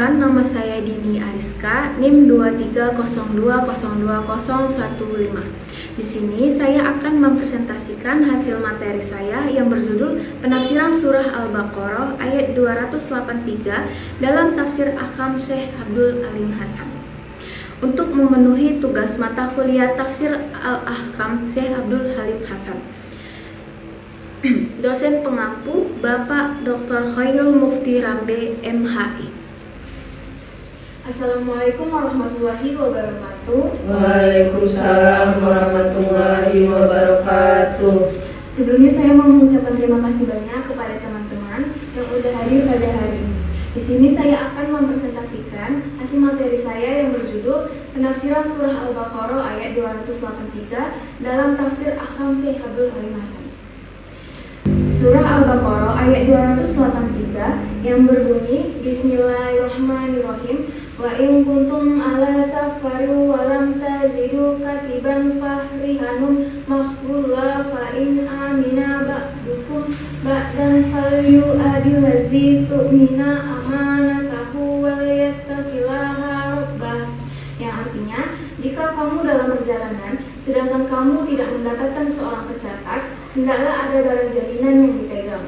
Perkenalkan, nama saya Dini Ariska, NIM 2302020015. Di sini saya akan mempresentasikan hasil materi saya yang berjudul Penafsiran Surah Al-Baqarah ayat 283 dalam tafsir Ahkam Syekh Abdul Halim Hasan. Untuk memenuhi tugas mata kuliah Tafsir Al-Ahkam Syekh Abdul Halim Hasan, dosen pengampu Bapak Dr. Khairul Mufti Rambe MHI. Assalamualaikum warahmatullahi wabarakatuh. Waalaikumsalam warahmatullahi wabarakatuh. Sebelumnya saya mau mengucapkan terima kasih banyak kepada teman-teman yang sudah hadir pada hari ini. Di sini saya akan mempresentasikan hasil materi saya yang berjudul Penafsiran Surah Al-Baqarah ayat 283 dalam tafsir Ahkam Syekh Abdul Halim Hasan. Surah Al-Baqarah ayat 283 yang berbunyi Bismillahirrahmanirrahim. Wa in kuntum ala safarin wa lam tazidu katiban fahrihanum makhbullah fa in amina ba'dukum ba'dan falyu'adil ladzi tu'mina amanatahu wal yattaqillaha rabbah. Yang artinya, jika kamu dalam perjalanan sedangkan kamu tidak mendapatkan seorang pencatat, hendaklah ada barang jaminan yang dipegang.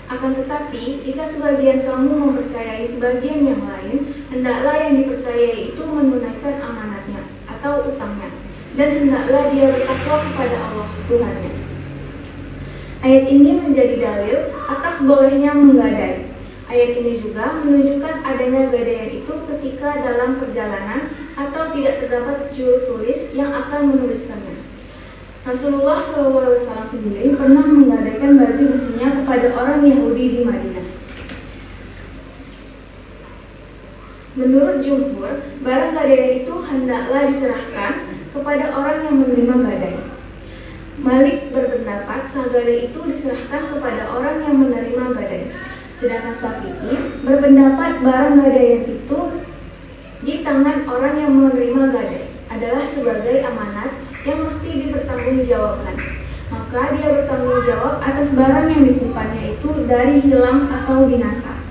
Akan tetapi, jika sebagian kamu mempercayai sebagian yang lain, hendaklah yang dipercayai itu menunaikan amanatnya atau utangnya, dan hendaklah dia bertakwa kepada Allah Tuhannya. Ayat ini menjadi dalil atas bolehnya menggadai. Ayat ini juga menunjukkan adanya gadaian itu ketika dalam perjalanan atau tidak terdapat juru tulis yang akan menuliskannya. Rasulullah SAW sendiri pernah menggadaikan baju besinya kepada orang Yahudi di Madinah. Menurut jumhur, barang gadaian itu hendaklah diserahkan kepada orang yang menerima gadai. Malik berpendapat sah gadai itu diserahkan kepada orang yang menerima gadai. Sedangkan Syafi'i berpendapat barang gadaian itu di tangan orang yang menerima gadai adalah sebagai amanat yang mesti dipertanggungjawabkan. Maka dia bertanggung jawab atas barang yang disimpannya itu dari hilang atau binasa,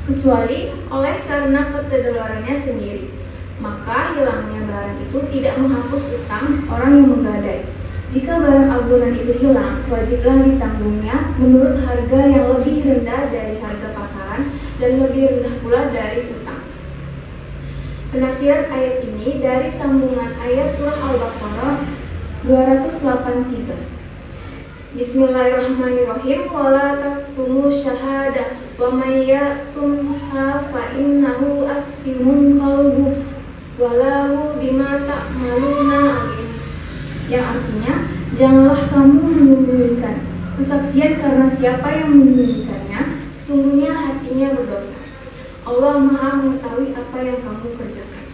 kecuali oleh karena keterlaluannya sendiri. Maka hilangnya barang itu tidak menghapus utang orang yang menggadai. Jika barang agunan itu hilang, wajiblah ditanggungnya menurut harga yang lebih rendah dari harga pasaran dan lebih rendah pula dari utang. Penafsiran ayat ini dari sambungan ayat surah Al-Baqarah 283. Bismillahirrahmanirrahim. Wala taktumu syahadah wa may yaktumha fa innahu atsimun qalbu walahu bima ta'maluna alim. Yang artinya, janganlah kamu menyembunyikan kesaksian karena siapa yang menyembunyikannya, sesungguhnya hatinya berdosa. Allah Maha mengetahui apa yang kamu kerjakan.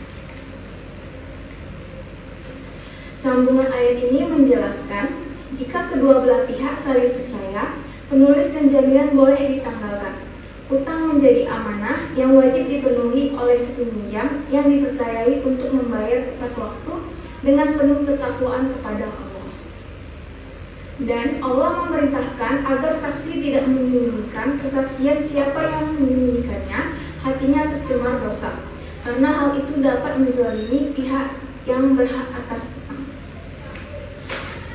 Sambungan ayat ini menjelaskan, jika kedua belah pihak saling percaya, penulis dan jaminan boleh ditanggalkan. Utang menjadi amanah yang wajib dipenuhi oleh si peminjam yang dipercayai untuk membayar tepat waktu dengan penuh ketakwaan kepada Allah. Dan Allah memerintahkan agar saksi tidak menyembunyikan kesaksian siapa yang menyembunyikannya, hatinya tercemar dosa, karena hal itu dapat menzalimi pihak yang berhak atas utang.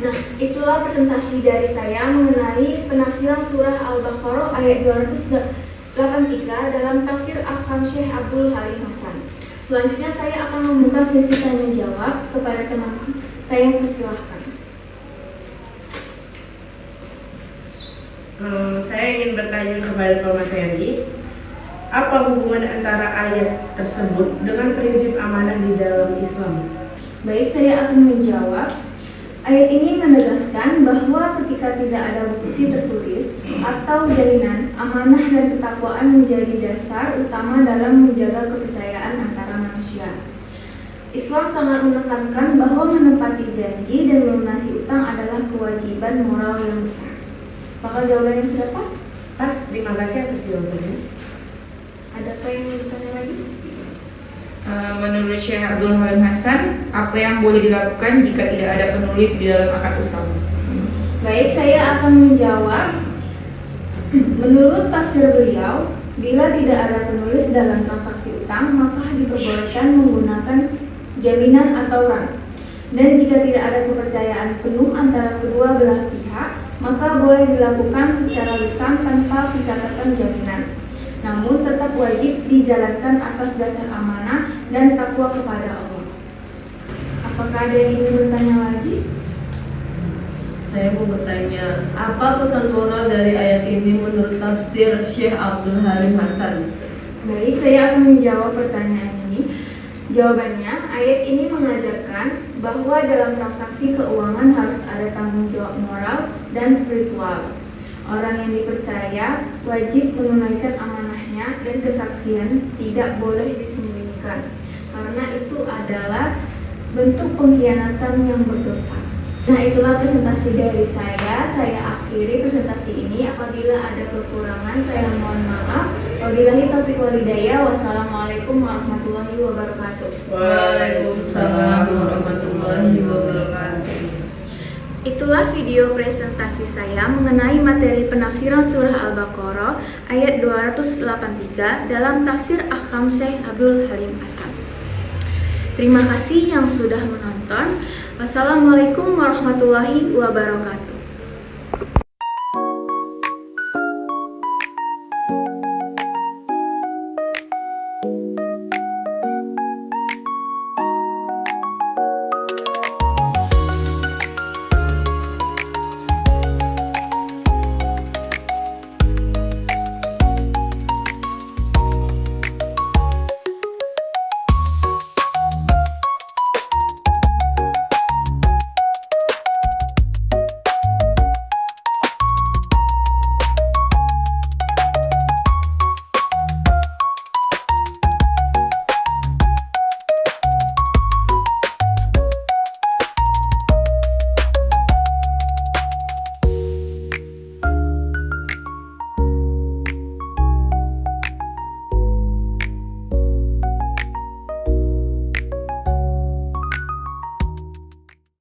Nah, itulah presentasi dari saya mengenai penafsiran surah Al-Baqarah ayat 283 dalam tafsir Ahkam Syekh Abdul Halim Hasan. Selanjutnya saya akan membuka sesi tanya jawab kepada teman saya, persilahkan. Saya ingin bertanya kepada Pak Materi, apa hubungan antara ayat tersebut dengan prinsip amanah di dalam Islam? Baik, saya akan menjawab. Ayat ini menegaskan bahwa ketika tidak ada bukti tertulis atau jalinan, amanah dan ketakwaan menjadi dasar utama dalam menjaga kepercayaan antara manusia. Islam sangat menekankan bahwa menepati janji dan melunasi utang adalah kewajiban moral yang besar. Apakah jawabannya sudah pas? Pas, terima kasih atas jawabannya. Adakah yang mau ditanya lagi? Menurut Syekh Abdul Halim Hasan, apa yang boleh dilakukan jika tidak ada penulis di dalam akad utang? Baik, saya akan menjawab. Menurut tafsir beliau, Bila tidak ada penulis dalam transaksi utang, maka diperbolehkan menggunakan jaminan atau ran. Dan jika tidak ada kepercayaan penuh antara kedua belah pihak, maka boleh dilakukan secara lisan tanpa pencatatan jaminan. Namun tetap wajib dijalankan atas dasar amanah dan takwa kepada Allah. Apakah ada yang ingin bertanya lagi? Saya mau bertanya, apa pesan moral dari ayat ini menurut tafsir Syekh Abdul Halim Hasan? Baik, saya akan menjawab pertanyaan ini. Jawabannya, ayat ini mengajarkan bahwa dalam transaksi keuangan harus ada tanggung jawab moral dan spiritual. Orang yang dipercaya wajib menunaikan amanahnya dan kesaksian tidak boleh disembunyikan, karena itu adalah bentuk pengkhianatan yang berdosa. Nah, itulah presentasi dari saya. Saya akhiri presentasi ini. Apabila ada kekurangan, saya mohon maaf. Wabillahi taufiq wal hidayah. Wassalamualaikum warahmatullahi wabarakatuh. Waalaikumsalam warahmatullahi wabarakatuh. Itulah video presentasi saya mengenai materi penafsiran surah Al-Baqarah ayat 283 dalam tafsir Ahkam Syekh Abdul Halim Hasan. Terima kasih yang sudah menonton. Wassalamualaikum warahmatullahi wabarakatuh.